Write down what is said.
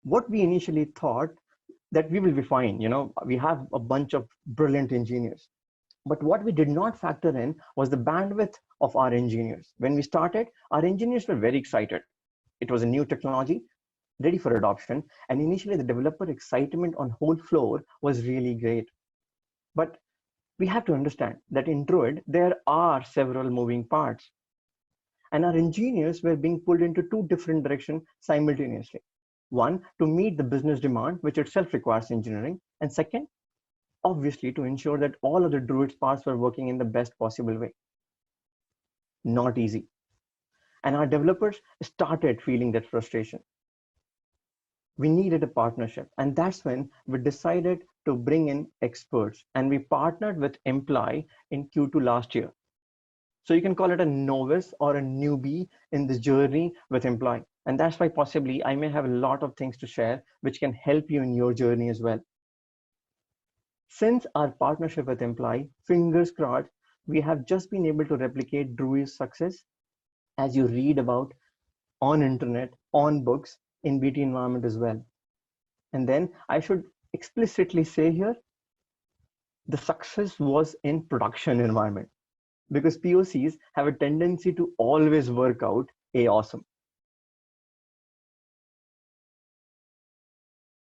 What we initially thought that we will be fine, we have a bunch of brilliant engineers. But what we did not factor in was the bandwidth of our engineers. When we started, our engineers were very excited. It was a new technology, ready for adoption, and initially the developer excitement on whole floor was really great. But we have to understand that in Druid, there are several moving parts, and our engineers were being pulled into two different directions simultaneously. One, to meet the business demand, which itself requires engineering, and second, obviously to ensure that all of the Druid's parts were working in the best possible way. Not easy. And our developers started feeling that frustration. We needed a partnership, and that's when we decided to bring in experts, and we partnered with Imply in Q2 last year. So you can call it a novice or a newbie in this journey with Imply, and that's why possibly I may have a lot of things to share which can help you in your journey as well. Since our partnership with Imply, fingers crossed, we have just been able to replicate Druid's success as you read about on internet, on books, in BT environment as well. And then I should explicitly say here, the success was in production environment, because POCs have a tendency to always work out awesome.